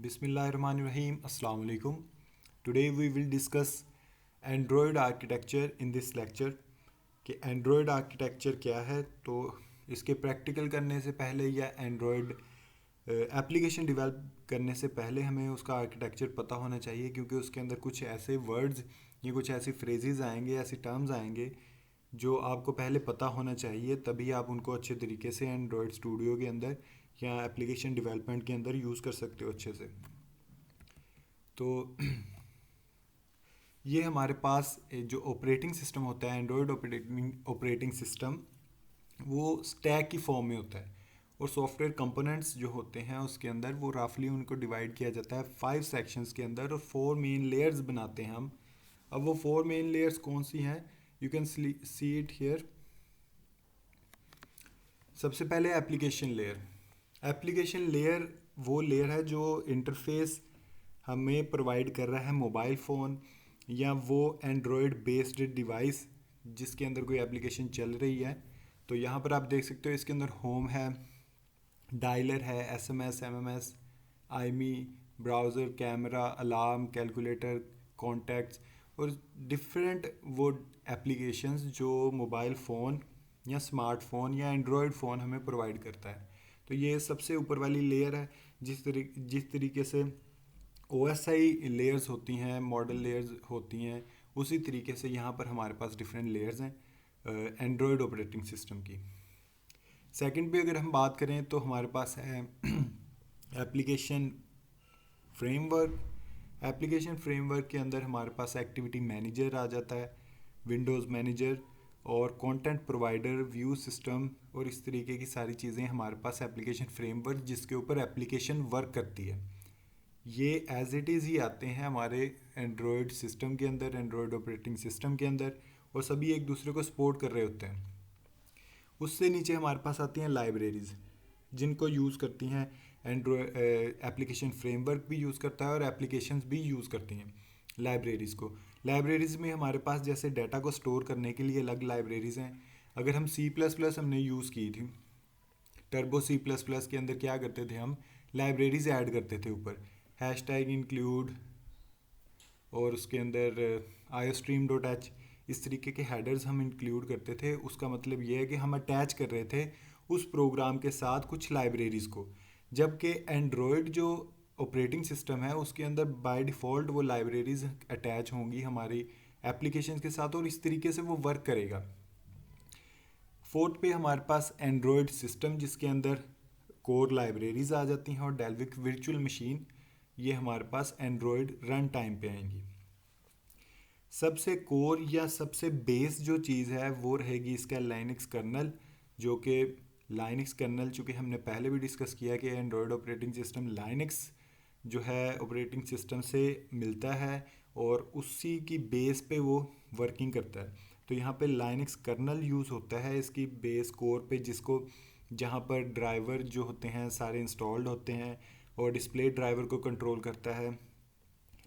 Bismillahirrahmanirrahim. Assalamu alaikum. Today we will discuss Android architecture in this lecture कि Android architecture क्या है। तो इसके प्रैक्टिकल करने से पहले या Android एप्लीकेशन डेवलप करने से पहले हमें उसका आर्किटेक्चर पता होना चाहिए, क्योंकि उसके अंदर कुछ ऐसे वर्ड्स या कुछ ऐसी फ्रेजेस आएंगे, ऐसी टर्म्स आएंगे जो आपको पहले पता होना चाहिए, तभी आप उनको अच्छे तरीके से एंड्रॉयड स्टूडियो के अंदर या एप्लीकेशन डेवलपमेंट के अंदर यूज़ कर सकते हो अच्छे से। तो ये हमारे पास जो ऑपरेटिंग सिस्टम होता है, एंड्रॉयड ऑपरेटिंग सिस्टम, वो स्टैक की फॉर्म में होता है। और सॉफ्टवेयर कंपोनेंट्स जो होते हैं उसके अंदर वो रफली उनको डिवाइड किया जाता है 5 सेक्शंस के अंदर, और 4 मेन लेयर्स बनाते हैं हम। अब वो 4 मेन लेयर्स कौन सी हैं, you can see it here. सबसे पहले एप्लीकेशन लेयर। एप्लीकेशन लेयर वो लेयर है जो इंटरफेस हमें प्रोवाइड कर रहा है मोबाइल फ़ोन या वो एंड्रॉयड बेस्ड डिवाइस जिसके अंदर कोई एप्लीकेशन चल रही है। तो यहाँ पर आप देख सकते हो इसके अंदर होम है, डायलर है, एसएमएस, एमएमएस, आईमी, browser, camera, alarm, calculator, contacts और डिफरेंट वो एप्लीकेशंस जो मोबाइल फ़ोन या स्मार्टफोन या एंड्रॉयड फ़ोन हमें प्रोवाइड करता है। तो ये सबसे ऊपर वाली लेयर है। जिस तरीके से OSI लेयर्स होती हैं, मॉडल लेयर्स होती हैं, उसी तरीके से यहाँ पर हमारे पास डिफरेंट लेयर्स हैं एंड्रॉयड ऑपरेटिंग सिस्टम की। सेकंड पे अगर हम बात करें तो हमारे पास है एप्लीकेशन फ्रेमवर्क। एप्लीकेशन फ्रेमवर्क के अंदर हमारे पास एक्टिविटी मैनेजर आ जाता है, विंडोज़ मैनेजर और कंटेंट प्रोवाइडर, व्यू सिस्टम और इस तरीके की सारी चीज़ें हमारे पास एप्लीकेशन फ्रेमवर्क जिसके ऊपर एप्लीकेशन वर्क करती है। ये एज इट इज़ ही आते हैं हमारे एंड्रॉयड सिस्टम के अंदर, एंड्रॉयड ऑपरेटिंग सिस्टम के अंदर, और सभी एक दूसरे को सपोर्ट कर रहे होते हैं। उससे नीचे हमारे पास आती हैं लाइब्रेरीज़, जिनको यूज़ करती हैं एंड्रॉयड एप्लीकेशन फ्रेमवर्क भी यूज़ करता है और एप्लीकेशंस भी यूज़ करती हैं लाइब्रेरीज़ को। लाइब्रेरीज़ में हमारे पास जैसे डाटा को स्टोर करने के लिए अलग लाइब्रेरीज़ हैं। अगर हम C++ हमने यूज़ की थी, टर्बो C++ के अंदर क्या करते थे हम, लाइब्रेरीज़ ऐड करते थे ऊपर, हैशटैग इंक्लूड और उसके अंदर iostream.h, इस तरीके के हेडर्स हम इंक्लूड करते थे। उसका मतलब ये है कि हम अटैच कर रहे थे उस प्रोग्राम के साथ कुछ लाइब्रेरीज़ को, जबकि एंड्रॉयड जो ऑपरेटिंग सिस्टम है उसके अंदर बाय डिफ़ॉल्ट वो लाइब्रेरीज़ अटैच होंगी हमारी एप्लीकेशन के साथ, और इस तरीके से वो वर्क करेगा। फोर्थ पे हमारे पास एंड्रॉयड सिस्टम, जिसके अंदर कोर लाइब्रेरीज़ आ जाती हैं और डेल्विक वर्चुअल मशीन, ये हमारे पास एंड्रॉयड रन टाइम पे आएंगी। सबसे कोर या सबसे बेस जो चीज़ है वो रहेगी इसका लाइनक्स कर्नल, जो कि लाइनक्स कर्नल, चूँकि हमने पहले भी डिस्कस किया कि एंड्रॉयड ऑपरेटिंग सिस्टम लाइनक्स जो है ऑपरेटिंग सिस्टम से मिलता है और उसी की बेस पे वो वर्किंग करता है। तो यहाँ पे लाइनक्स कर्नल यूज़ होता है इसकी बेस कोर पे, जिसको जहाँ पर ड्राइवर जो होते हैं सारे इंस्टॉल्ड होते हैं और डिस्प्ले ड्राइवर को कंट्रोल करता है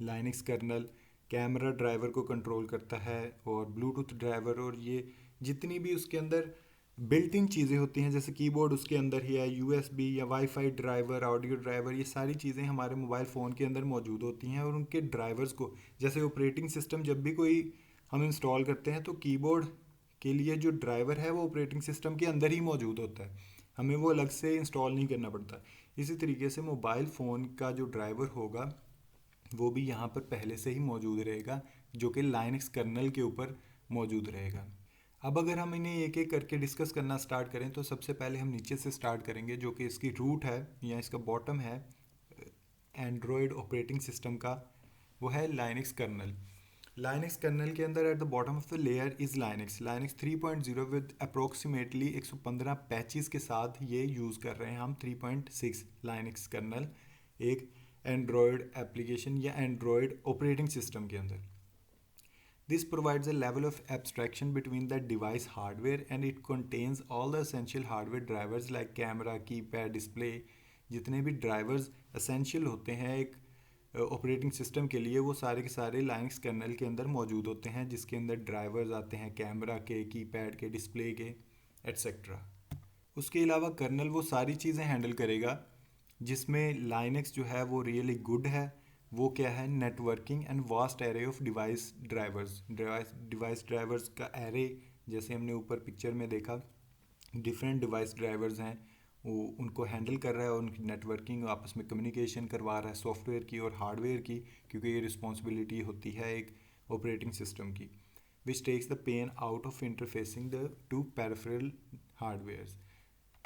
लाइनक्स कर्नल, कैमरा ड्राइवर को कंट्रोल करता है और ब्लूटूथ ड्राइवर, और ये जितनी भी उसके अंदर बिल्ट इन चीज़ें होती हैं, जैसे कीबोर्ड उसके अंदर ही है, USB या वाईफाई ड्राइवर, ऑडियो ड्राइवर, ये सारी चीज़ें हमारे मोबाइल फ़ोन के अंदर मौजूद होती हैं। और उनके ड्राइवर्स को, जैसे ऑपरेटिंग सिस्टम जब भी कोई हम इंस्टॉल करते हैं तो कीबोर्ड के लिए जो ड्राइवर है वो ऑपरेटिंग सिस्टम के अंदर ही मौजूद होता है, हमें वो अलग से इंस्टॉल नहीं करना पड़ता। इसी तरीके से मोबाइल फ़ोन का जो ड्राइवर होगा वो भी यहाँ पर पहले से ही मौजूद रहेगा, जो कि लाइनक्स कर्नल के ऊपर मौजूद रहेगा। अब अगर हम इन्हें एक एक करके डिस्कस करना स्टार्ट करें तो सबसे पहले हम नीचे से स्टार्ट करेंगे, जो कि इसकी रूट है या इसका बॉटम है एंड्रॉयड ऑपरेटिंग सिस्टम का, वो है लाइनक्स कर्नल। लाइनक्स कर्नल के अंदर at the bottom of the layer is Linux. Linux 3.0 with approximately 115 patches के साथ ये यूज़ कर रहे हैं हम 3.6 लाइनक्स कर्नल एक एंड्रॉयड एप्लीकेशन या एंड्रॉयड ऑपरेटिंग सिस्टम के अंदर। This provides a level of abstraction between the device hardware and it contains all the essential hardware drivers like camera, keypad, display। जितने भी ड्राइवर्स एसेंशियल होते हैं एक operating system के लिए वो सारे के सारे लाइनक्स कर्नल के अंदर मौजूद होते हैं, जिसके अंदर ड्राइवर्स आते हैं कैमरा के, कीपैड के, डिस्प्ले के, एट्सेट्रा। उसके अलावा कर्नल वो सारी चीज़ें हैंडल करेगा जिसमें लाइनक्स जो है वो रियली गुड है। वो क्या है, networking and vast array of device drivers का एरे, जैसे हमने ऊपर पिक्चर में देखा डिफरेंट डिवाइस ड्राइवर्स हैं, वो उनको हैंडल कर रहा है और उनकी नेटवर्किंग आपस में कम्युनिकेशन करवा रहा है सॉफ्टवेयर की और हार्डवेयर की, क्योंकि ये रिस्पॉन्सिबिलिटी होती है एक ऑपरेटिंग सिस्टम की। Which takes the pain out of interfacing the two peripheral hardwares.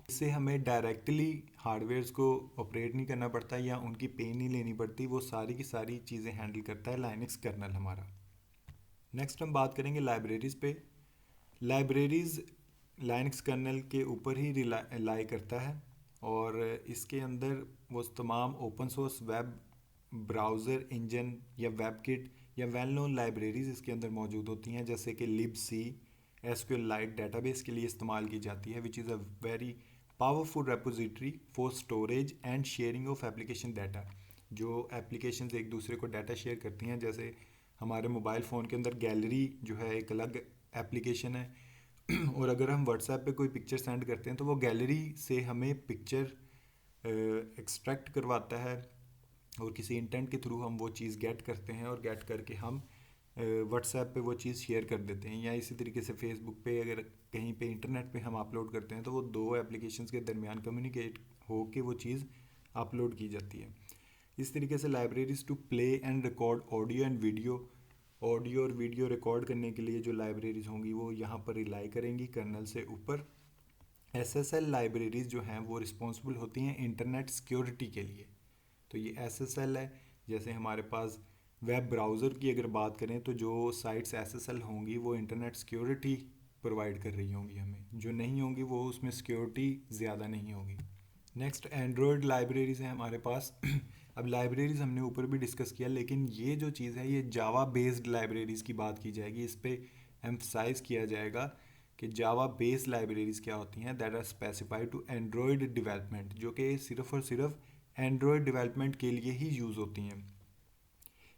इससे हमें डायरेक्टली हार्डवेयर्स को ऑपरेट नहीं करना पड़ता या उनकी पेन नहीं लेनी पड़ती, वो सारी की सारी चीज़ें हैंडल करता है लाइनक्स कर्नल हमारा। नेक्स्ट हम बात करेंगे लाइब्रेरीज़ पे। लाइब्रेरीज़ लाइनक्स कर्नल के ऊपर ही रिलाई करता है और इसके अंदर वो तमाम open source web browser engine या वेब किट या वेल नोन लाइब्रेरीज़ इसके अंदर मौजूद होती हैं, जैसे कि लिबसी SQLite डेटाबेस के लिए इस्तेमाल की जाती है, विच is a very powerful repository for storage and sharing of application data. जो एप्लीकेशंस एक दूसरे को डाटा शेयर करती हैं, जैसे हमारे मोबाइल फ़ोन के अंदर गैलरी जो है एक अलग एप्लीकेशन है और अगर हम व्हाट्सएप पे कोई पिक्चर सेंड करते हैं तो वो गैलरी से हमें पिक्चर एक्सट्रैक्ट करवाता है और किसी इंटेंट के थ्रू हम वो चीज़ गेट करते हैं और गेट करके हम व्हाट्सएप पे वो चीज़ शेयर कर देते हैं, या इसी तरीके से फेसबुक पे अगर कहीं पे इंटरनेट पे हम अपलोड करते हैं तो वो दो एप्लीकेशंस के दरमियान कम्युनिकेट हो के वो चीज़ अपलोड की जाती है। इस तरीके से libraries to play and record audio और वीडियो रिकॉर्ड करने के लिए जो लाइब्रेरीज होंगी वो यहाँ पर रिलाई करेंगी कर्नल से ऊपर। SSL लाइब्रेरीज जो हैं वो रिस्पॉन्सिबल होती हैं इंटरनेट सिक्योरिटी के लिए। तो ये SSL है, जैसे हमारे पास वेब ब्राउज़र की अगर बात करें तो जो साइट्स SSL होंगी वो इंटरनेट सिक्योरिटी प्रोवाइड कर रही होंगी हमें, जो नहीं होंगी वो उसमें सिक्योरिटी ज़्यादा नहीं होगी। नेक्स्ट एंड्रॉयड लाइब्रेरीज़ हैं हमारे पास अब लाइब्रेरीज़ हमने ऊपर भी डिस्कस किया, लेकिन ये जो चीज़ है ये जावा बेस्ड लाइब्रेरीज़ की बात की जाएगी। इस पर एम्फसाइज़ किया जाएगा कि जावा बेस्ड लाइब्रेरीज़ क्या होती हैं, that are specified to android development, जो कि सिर्फ और सिर्फ एंड्रॉयड डेवलपमेंट के लिए ही यूज़ होती हैं।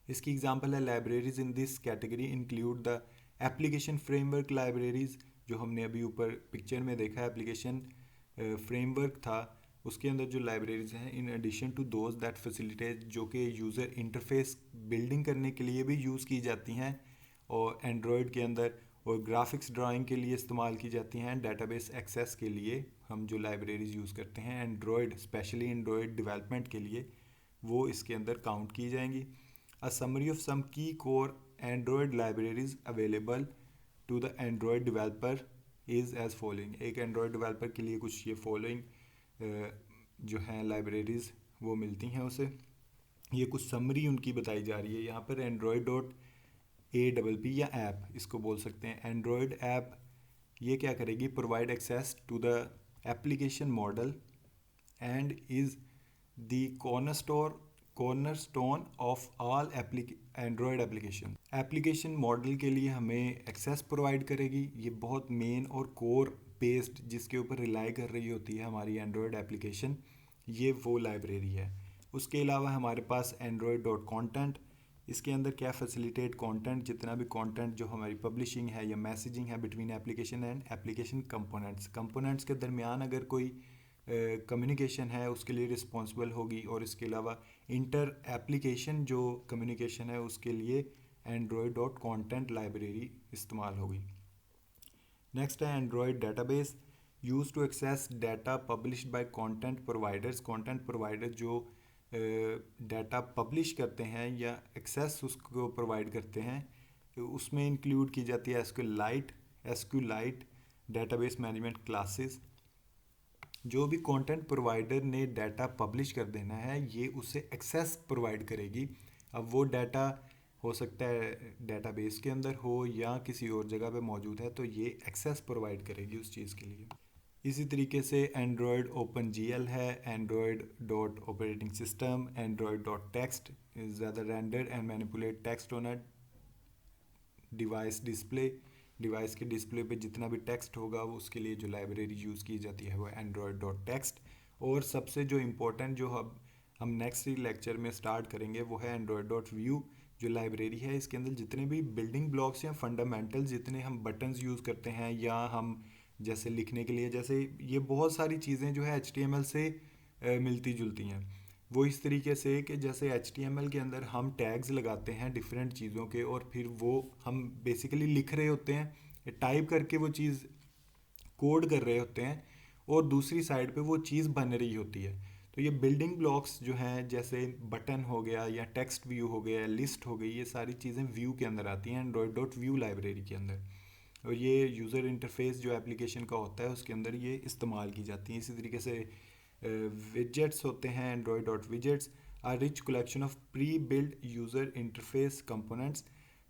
इसकी एग्जांपल है libraries in this category include the application framework libraries, जो हमने अभी ऊपर पिक्चर में देखा एप्लीकेशन फ्रेमवर्क था, उसके अंदर जो लाइब्रेरीज हैं in addition to those that facilitate, जो कि यूज़र इंटरफेस बिल्डिंग करने के लिए भी यूज़ की जाती हैं और एंड्रॉयड के अंदर, और ग्राफिक्स ड्राइंग के लिए इस्तेमाल की जाती हैं, डेटाबेस एक्सेस के लिए हम जो लाइब्रेरीज यूज़ करते हैं एंड्रॉयड, स्पेशली एंड्रॉयड डेवलपमेंट के लिए, वो इसके अंदर काउंट की जाएंगी। A summary of some key core Android libraries available to the Android developer is as following। एक Android developer के लिए कुछ ये following जो हैं लाइब्रेरीज़ वो मिलती हैं उसे। ये कुछ समरी उनकी बताई जा रही है यहाँ पर। Android.app या ऐप इसको बोल सकते हैं। एंड्रॉयड ऐप ये क्या करेगी, provide access to the application model and is the cornerstone of all android application model के लिए हमें एक्सेस प्रोवाइड करेगी। ये बहुत मेन और कोर बेस्ड जिसके ऊपर रिलाई कर रही होती है हमारी एंड्रॉयड एप्लीकेशन, ये वो लाइब्रेरी है। उसके अलावा हमारे पास Android.content, इसके अंदर क्या फैसिलिटेट कंटेंट, जितना भी कंटेंट जो हमारी पब्लिशिंग है या मैसेजिंग है between application and application components के दरमियान अगर कोई कम्युनिकेशन है उसके लिए रिस्पॉन्सिबल होगी। और इसके अलावा इंटर एप्लीकेशन जो कम्युनिकेशन है उसके लिए Android.content लाइब्रेरी इस्तेमाल होगी। नेक्स्ट है android database, use to access data published by content providers. Content provider जो डाटा पब्लिश करते हैं या एक्सेस उसको प्रोवाइड करते हैं, उसमें इंक्लूड की जाती है SQLite डेटाबेस मैनेजमेंट क्लासेस। जो भी कंटेंट प्रोवाइडर ने डाटा पब्लिश कर देना है ये उसे एक्सेस प्रोवाइड करेगी। अब वो डाटा हो सकता है डाटाबेस के अंदर हो या किसी और जगह पे मौजूद है, तो ये एक्सेस प्रोवाइड करेगी उस चीज़ के लिए। इसी तरीके से एंड्रॉयड OpenGL है, Android dot operating system, Android dot text is ज़्यादा render and manipulate text on a device display. Device के डिस्प्ले पे जितना भी टेक्स्ट होगा वो उसके लिए जो लाइब्रेरी यूज़ की जाती है वो Android.text। और सबसे जो इम्पोर्टेंट जो हम नेक्स्ट लेक्चर में स्टार्ट करेंगे वो है Android.view जो लाइब्रेरी है। इसके अंदर जितने भी बिल्डिंग ब्लॉक्स या फंडामेंटल जितने हम बटन्स यूज़ करते हैं या हम जैसे लिखने के लिए, जैसे ये बहुत सारी चीज़ें जो है HTML से मिलती जुलती हैं। वो इस तरीके से कि जैसे HTML के अंदर हम टैग्स लगाते हैं डिफरेंट चीज़ों के, और फिर वो हम बेसिकली लिख रहे होते हैं, टाइप करके वो चीज़ कोड कर रहे होते हैं, और दूसरी साइड पे वो चीज़ बन रही होती है। तो ये बिल्डिंग ब्लॉक्स जो हैं, जैसे बटन हो गया या टेक्स्ट व्यू हो गया, लिस्ट हो गई, ये सारी चीज़ें व्यू के अंदर आती हैं Android.view लाइब्रेरी के अंदर। और ये यूज़र इंटरफेस जो एप्लीकेशन का होता है उसके अंदर ये इस्तेमाल की जाती हैं। इसी तरीके से विजेट्स होते हैं, Android.widgets are rich collection of pre build user interface components.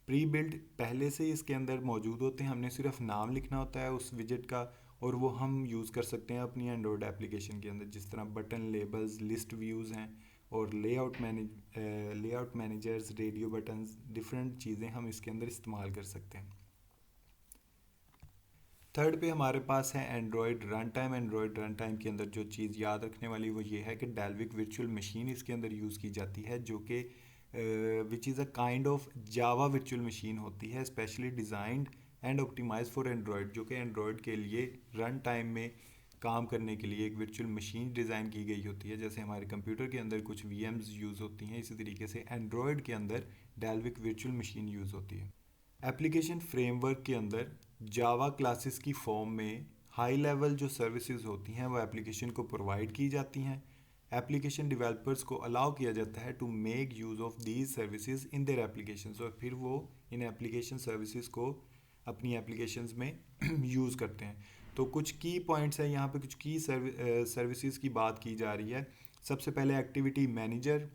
Pre build पहले से ही इसके अंदर मौजूद होते हैं, हमने सिर्फ नाम लिखना होता है उस विजेट का, और वो हम यूज़ कर सकते हैं अपनी एंड्रॉयड एप्लीकेशन के अंदर, जिस तरह बटन, लेबल्स, लिस्ट व्यूज़ हैं, और layout managers, radio buttons, different चीज़ें हम इसके अंदर इस्तेमाल कर सकते हैं। थर्ड पे हमारे पास है Android run time. Android run time के अंदर जो चीज़ याद रखने वाली वो ये है कि डेल्विक वर्चुअल मशीन इसके अंदर यूज़ की जाती है, जो कि which is a kind of Java virtual machine होती है, specially designed and optimize for android, जो कि एंड्रॉयड के लिए रन टाइम में काम करने के लिए एक वर्चुअल मशीन डिज़ाइन की गई होती है। जैसे हमारे कंप्यूटर के अंदर कुछ VMs यूज़ होती हैं, इसी तरीके से एंड्रॉयड के अंदर डेल्विक वर्चुअल मशीन यूज़ होती है। एप्लीकेशन फ्रेमवर्क के अंदर जावा क्लासेस की फॉर्म में हाई लेवल जो सर्विसेज होती हैं वो एप्लीकेशन को प्रोवाइड की जाती हैं। एप्लीकेशन डेवलपर्स को अलाउ किया जाता है to make use of these services in their applications, और फिर वो इन एप्लीकेशन सर्विसेज को अपनी एप्लीकेशंस में यूज़ करते हैं। तो कुछ की पॉइंट्स हैं यहाँ पे, कुछ की सर्विसेज की बात की जा रही है। सबसे पहले एक्टिविटी मैनेजर।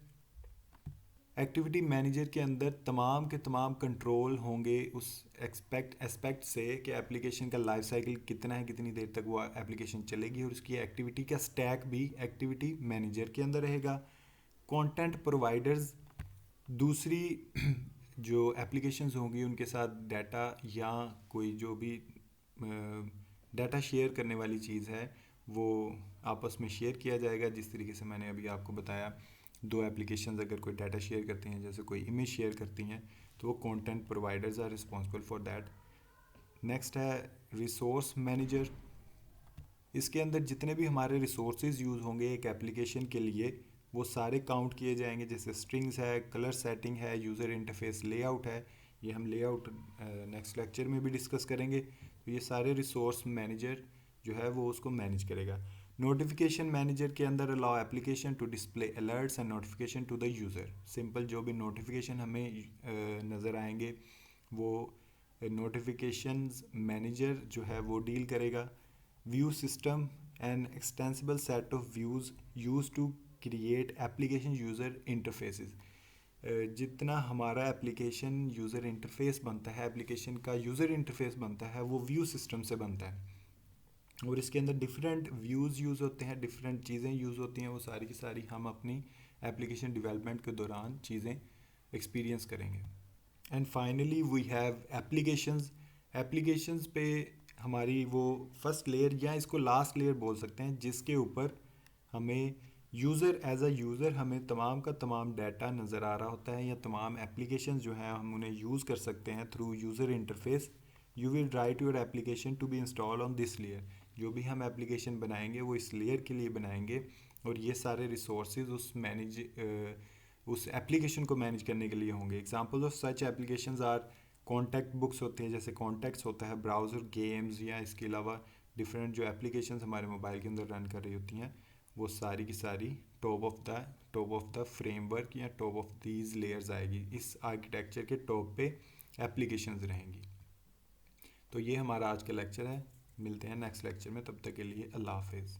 एक्टिविटी मैनेजर के अंदर तमाम के तमाम कंट्रोल होंगे उस एस्पेक्ट से कि एप्लीकेशन का लाइफ साइकिल कितना है, कितनी देर तक वो एप्लीकेशन चलेगी, और उसकी एक्टिविटी का स्टैक भी एक्टिविटी मैनेजर के अंदर रहेगा। कंटेंट प्रोवाइडर्स, दूसरी जो एप्लीकेशंस होंगी उनके साथ डाटा या कोई जो भी डाटा शेयर करने वाली चीज़ है वो आपस में शेयर किया जाएगा। जिस तरीके से मैंने अभी आपको बताया, दो एप्लीकेशंस अगर कोई डाटा शेयर करती हैं, जैसे कोई इमेज शेयर करती हैं, तो वो content providers are responsible for that. Next है रिसोर्स मैनेजर। इसके अंदर जितने भी हमारे रिसोर्सेज यूज़ होंगे एक एप्लीकेशन के लिए वो सारे काउंट किए जाएंगे, जैसे स्ट्रिंग्स है, कलर सेटिंग है, यूज़र इंटरफेस लेआउट है। ये हम लेआउट नेक्स्ट लेक्चर में भी डिस्कस करेंगे। तो ये सारे रिसोर्स मैनेजर जो है वो उसको मैनेज करेगा। नोटिफिकेशन मैनेजर के अंदर allow application to display alerts and notification to the user. Simple जो भी नोटिफिकेशन हमें नज़र आएंगे वो नोटिफिकेशंस मैनेजर जो है वो डील करेगा। View system and extensible set of views use to create application user interfaces. जितना हमारा एप्लीकेशन यूज़र इंटरफेस बनता है, एप्लीकेशन का यूज़र इंटरफेस बनता है, वो व्यू सिस्टम से बनता है, और इसके अंदर डिफरेंट व्यूज़ यूज़ होते हैं, डिफरेंट चीज़ें यूज़ होती हैं। वो सारी की सारी हम अपनी एप्लीकेशन डेवलपमेंट के दौरान चीज़ें एक्सपीरियंस करेंगे। And finally we have applications. Applications पे हमारी वो फर्स्ट लेयर या इसको लास्ट लेयर बोल सकते हैं, जिसके ऊपर हमें यूज़र एज अ यूज़र हमें तमाम का तमाम डाटा नज़र आ रहा होता है, या तमाम एप्लीकेशंस जो हैं हम उन्हें यूज़ कर सकते हैं through user interface. You will write your application to be install on this layer. जो भी हम एप्लीकेशन बनाएंगे वो इस लेयर के लिए बनाएंगे, और ये सारे रिसोर्सेज उस एप्लीकेशन को मैनेज करने के लिए होंगे। Example of such applications are contact books होते हैं, जैसे कॉन्टैक्ट्स होता है, ब्राउज़र, गेम्स, या इसके अलावा डिफरेंट जो एप्लीकेशंस हमारे मोबाइल के अंदर रन कर रही होती हैं, वो सारी की सारी टॉप ऑफ द फ्रेमवर्क या टॉप ऑफ दीज लेयर्स आएगी। इस आर्किटेक्चर के टॉप पे एप्लीकेशंस रहेंगी। तो ये हमारा आज का लेक्चर है। मिलते हैं नेक्स्ट लेक्चर में, तब तक के लिए अल्लाह हाफिज़।